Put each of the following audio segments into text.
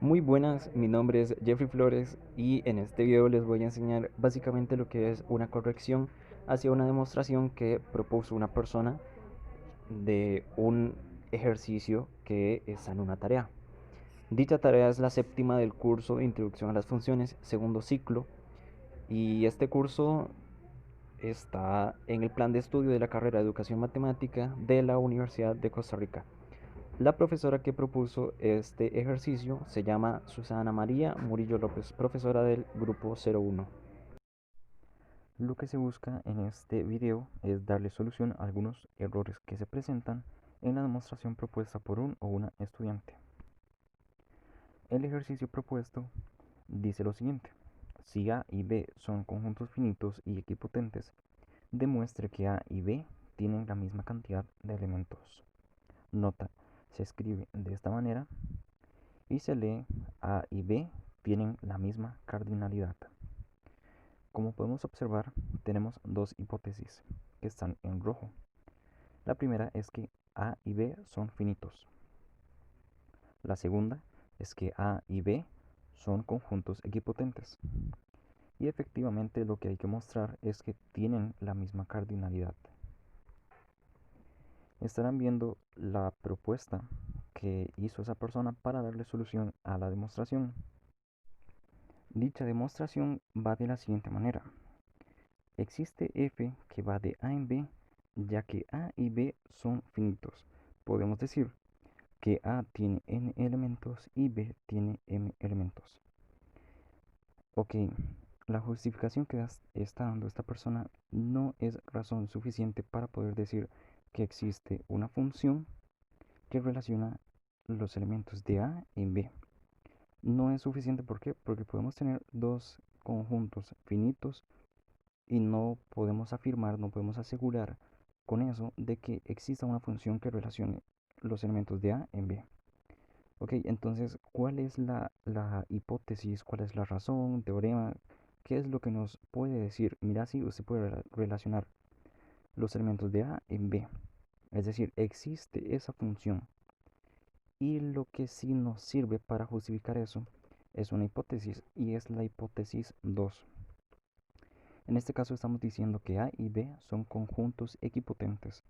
Muy buenas, mi nombre es Jeffrey Flores y en este video les voy a enseñar básicamente lo que es una corrección hacia una demostración que propuso una persona de un ejercicio que está en una tarea. Dicha tarea es la séptima del curso de Introducción a las Funciones, segundo ciclo, y este curso está en el plan de estudio de la carrera de Educación Matemática de la Universidad de Costa Rica. La profesora que propuso este ejercicio se llama Susana María Murillo López, profesora del grupo 01. Lo que se busca en este video es darle solución a algunos errores que se presentan en la demostración propuesta por un o una estudiante. El ejercicio propuesto dice lo siguiente: si A y B son conjuntos finitos y equipotentes, demuestre que A y B tienen la misma cantidad de elementos. Nota: se escribe de esta manera y se lee: A y B tienen la misma cardinalidad. Como podemos observar, tenemos dos hipótesis que están en rojo. La primera es que A y B son finitos. La segunda es que A y B son conjuntos equipotentes. Y efectivamente lo que hay que mostrar es que tienen la misma cardinalidad. Estarán viendo la propuesta que hizo esa persona para darle solución a la demostración. Dicha demostración va de la siguiente manera. Existe f que va de A en B, ya que A y B son finitos. Podemos decir que A tiene n elementos y B tiene m elementos. Ok, la justificación que está dando esta persona no es razón suficiente para poder decir que existe una función que relaciona los elementos de A en B. No es suficiente, ¿por qué? Porque podemos tener dos conjuntos finitos y no podemos afirmar, no podemos asegurar con eso de que exista una función que relacione los elementos de A en B. Ok, entonces, ¿cuál es la hipótesis? ¿Cuál es la razón, teorema? ¿Qué es lo que nos puede decir? Mira, si usted puede relacionar los elementos de A en B. Es decir, existe esa función. Y lo que sí nos sirve para justificar eso es una hipótesis y es la hipótesis 2. En este caso estamos diciendo que A y B son conjuntos equipotentes.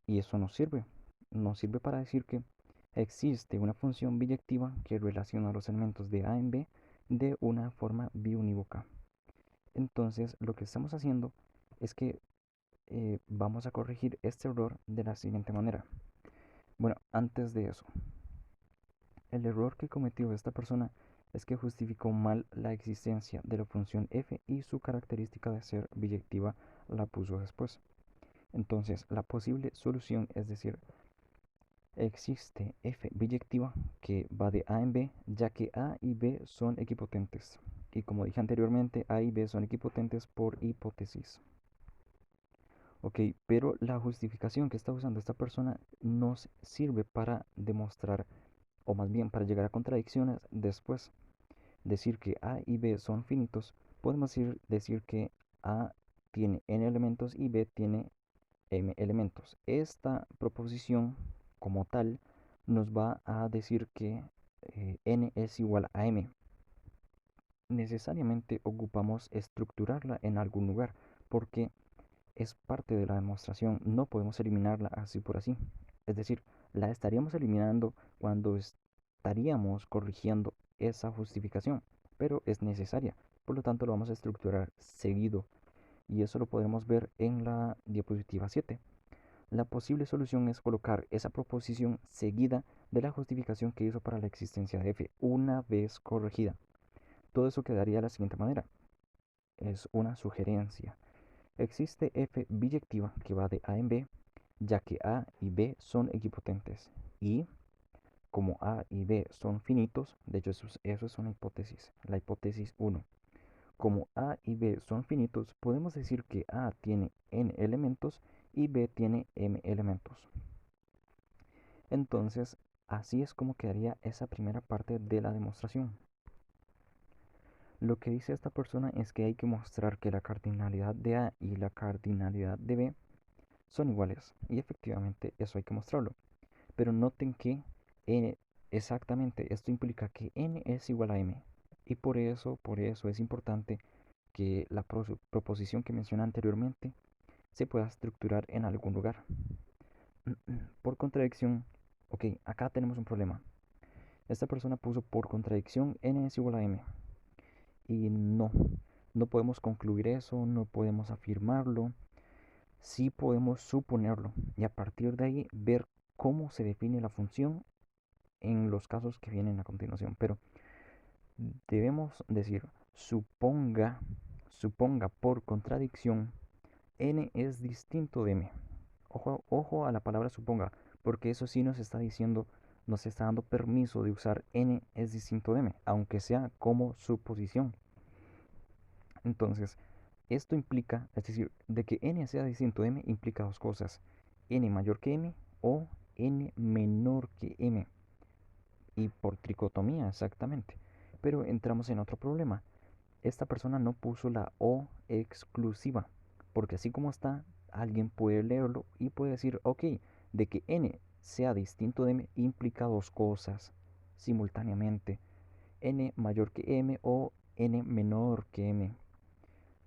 Y eso nos sirve. Nos sirve para decir que existe una función biyectiva que relaciona los elementos de A en B de una forma biunívoca. Entonces lo que estamos haciendo es que vamos a corregir este error de la siguiente manera. Bueno, antes de eso, el error que cometió esta persona es que justificó mal la existencia de la función f y su característica de ser biyectiva la puso después. Entonces, la posible solución es decir, existe f biyectiva que va de A en B, ya que A y B son equipotentes. Y como dije anteriormente, A y B son equipotentes por hipótesis. Ok, pero la justificación que está usando esta persona nos sirve para demostrar, o más bien para llegar a contradicciones después. Decir que A y B son finitos, podemos decir que A tiene n elementos y B tiene m elementos. Esta proposición como tal nos va a decir que n es igual a m. Necesariamente ocupamos estructurarla en algún lugar porque es parte de la demostración, no podemos eliminarla así por así. Es decir, la estaríamos eliminando cuando estaríamos corrigiendo esa justificación, pero es necesaria, por lo tanto lo vamos a estructurar seguido y eso lo podemos ver en la diapositiva 7. La posible solución es colocar esa proposición seguida de la justificación que hizo para la existencia de f una vez corregida. Todo eso quedaría de la siguiente manera. Es una sugerencia. Existe f biyectiva que va de A en B, ya que A y B son equipotentes. Y como A y B son finitos, de hecho eso es una hipótesis, la hipótesis 1. Como A y B son finitos, podemos decir que A tiene n elementos y B tiene m elementos. Entonces, así es como quedaría esa primera parte de la demostración. Lo que dice esta persona es que hay que mostrar que la cardinalidad de A y la cardinalidad de B son iguales. Y efectivamente eso hay que mostrarlo. Pero noten que Exactamente, esto implica que n es igual a m. Y por eso es importante que la proposición que mencioné anteriormente se pueda estructurar en algún lugar. Por contradicción, ok, acá tenemos un problema. Esta persona puso por contradicción n es igual a m. Y no podemos concluir eso, no podemos afirmarlo, sí podemos suponerlo y a partir de ahí ver cómo se define la función en los casos que vienen a continuación. Pero debemos decir, suponga por contradicción, n es distinto de m. Ojo a la palabra suponga, porque eso sí nos está diciendo, nos está dando permiso de usar n es distinto de m, aunque sea como suposición. Entonces, esto implica, es decir, de que n sea distinto de m implica dos cosas, n mayor que m o n menor que m. Y por tricotomía, exactamente. Pero entramos en otro problema. Esta persona no puso la o exclusiva, porque así como está, alguien puede leerlo y puede decir, ok, de que n sea distinto de m implica dos cosas simultáneamente, n mayor que m o n menor que m.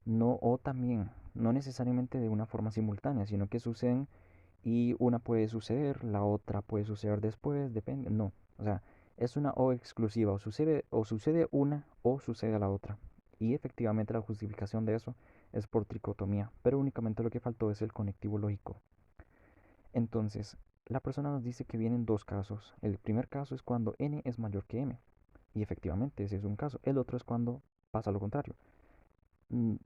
No, o también, no necesariamente de una forma simultánea, sino que suceden y una puede suceder, la otra puede suceder después, depende, no. O sea, es una o exclusiva, o sucede una o sucede la otra. Y efectivamente la justificación de eso es por tricotomía, pero únicamente lo que faltó es el conectivo lógico. Entonces, la persona nos dice que vienen dos casos. El primer caso es cuando n es mayor que m. Y efectivamente ese es un caso. El otro es cuando pasa lo contrario.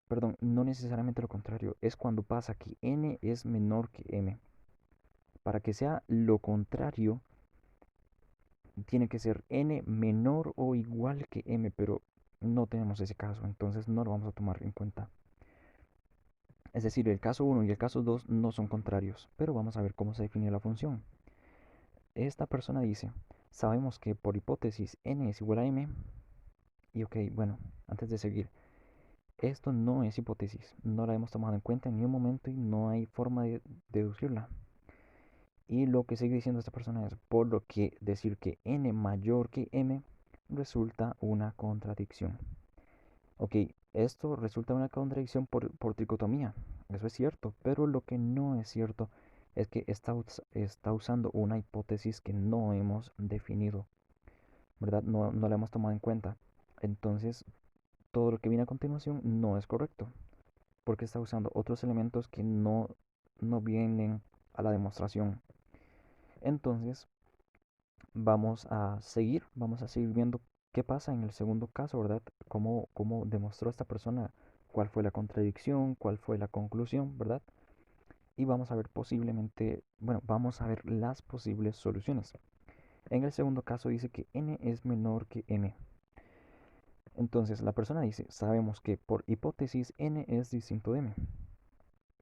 Perdón, no necesariamente lo contrario. Es cuando pasa que n es menor que m. Para que sea lo contrario, tiene que ser n menor o igual que m, pero no tenemos ese caso, entonces no lo vamos a tomar en cuenta. Es decir, el caso 1 y el caso 2 no son contrarios, pero vamos a ver cómo se define la función. Esta persona dice, sabemos que por hipótesis n es igual a m, y ok, bueno, antes de seguir, esto no es hipótesis, no la hemos tomado en cuenta en ningún momento y no hay forma de deducirla. Y lo que sigue diciendo esta persona es, por lo que decir que n mayor que m resulta una contradicción. Ok, esto resulta una contradicción por tricotomía, eso es cierto, pero lo que no es cierto es que está usando una hipótesis que no hemos definido, ¿verdad? No la hemos tomado en cuenta. Entonces, todo lo que viene a continuación no es correcto, porque está usando otros elementos que no vienen a la demostración. Entonces, vamos a seguir viendo qué pasa en el segundo caso, ¿verdad? Cómo demostró esta persona cuál fue la contradicción, cuál fue la conclusión, ¿verdad? Y vamos a ver posiblemente, bueno, vamos a ver las posibles soluciones. En el segundo caso dice que n es menor que m. Entonces la persona dice, sabemos que por hipótesis n es distinto de m.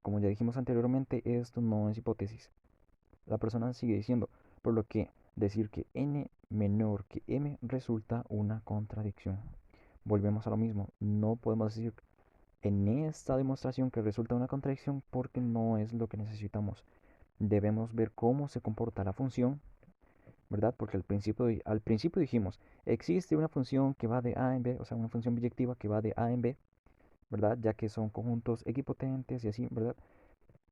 Como ya dijimos anteriormente, esto no es hipótesis. La persona sigue diciendo, por lo que decir que n menor que m resulta una contradicción. Volvemos a lo mismo, no podemos decir en esta demostración que resulta una contradicción porque no es lo que necesitamos. Debemos ver cómo se comporta la función, ¿verdad? Porque al principio dijimos, existe una función que va de a en b, o sea, una función biyectiva que va de a en b, ¿verdad? Ya que son conjuntos equipotentes y así, ¿verdad?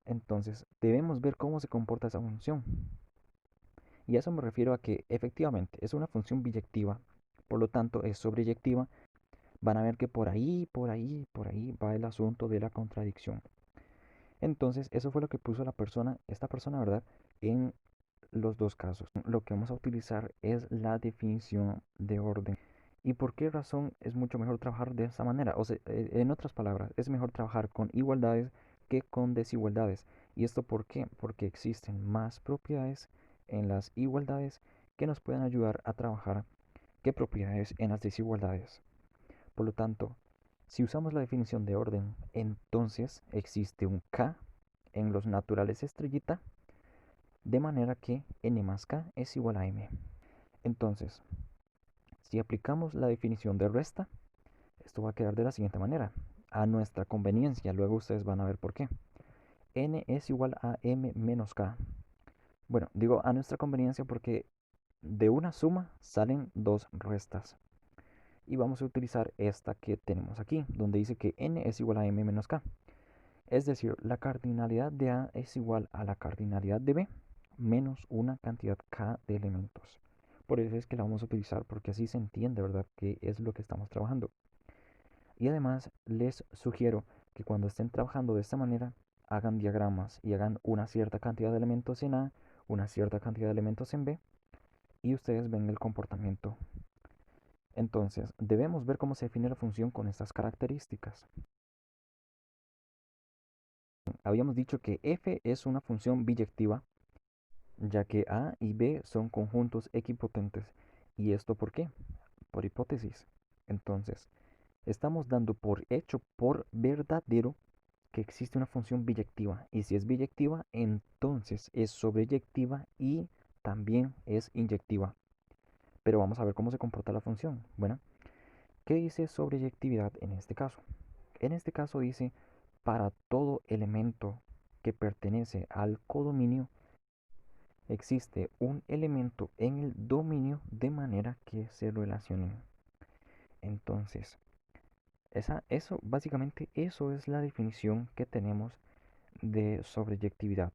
Entonces, debemos ver cómo se comporta esa función. Y a eso me refiero a que efectivamente es una función biyectiva, por lo tanto es sobreyectiva. Van a ver que por ahí va el asunto de la contradicción. Entonces, eso fue lo que puso esta persona, ¿verdad? En los dos casos. Lo que vamos a utilizar es la definición de orden. ¿Y por qué razón es mucho mejor trabajar de esta manera? O sea, en otras palabras, es mejor trabajar con igualdades que con desigualdades. ¿Y esto por qué? Porque existen más propiedades en las igualdades que nos pueden ayudar a trabajar que propiedades en las desigualdades. Por lo tanto, si usamos la definición de orden, entonces existe un k en los naturales estrellita, de manera que n más k es igual a m. Entonces, si aplicamos la definición de resta, esto va a quedar de la siguiente manera. A nuestra conveniencia, luego ustedes van a ver por qué. N es igual a m menos k. Bueno, digo a nuestra conveniencia porque De una suma salen dos restas. Y vamos a utilizar esta que tenemos aquí, donde dice que n es igual a m menos k. Es decir, la cardinalidad de A es igual a la cardinalidad de B menos una cantidad k de elementos. Por eso es que la vamos a utilizar, porque así se entiende, ¿verdad?, que es lo que estamos trabajando. Y además les sugiero que cuando estén trabajando de esta manera, hagan diagramas y hagan una cierta cantidad de elementos en A, una cierta cantidad de elementos en B, y ustedes ven el comportamiento. Entonces, debemos ver cómo se define la función con estas características. Habíamos dicho que f es una función biyectiva, ya que A y B son conjuntos equipotentes. ¿Y esto por qué? Por hipótesis. Entonces, estamos dando por hecho, por verdadero, que existe una función biyectiva. Y si es biyectiva, entonces es sobreyectiva y también es inyectiva. Pero vamos a ver cómo se comporta la función. Bueno, ¿qué dice sobreyectividad en este caso? En este caso dice, para todo elemento que pertenece al codominio, existe un elemento en el dominio de manera que se relacionen. Entonces, básicamente eso es la definición que tenemos de sobreyectividad.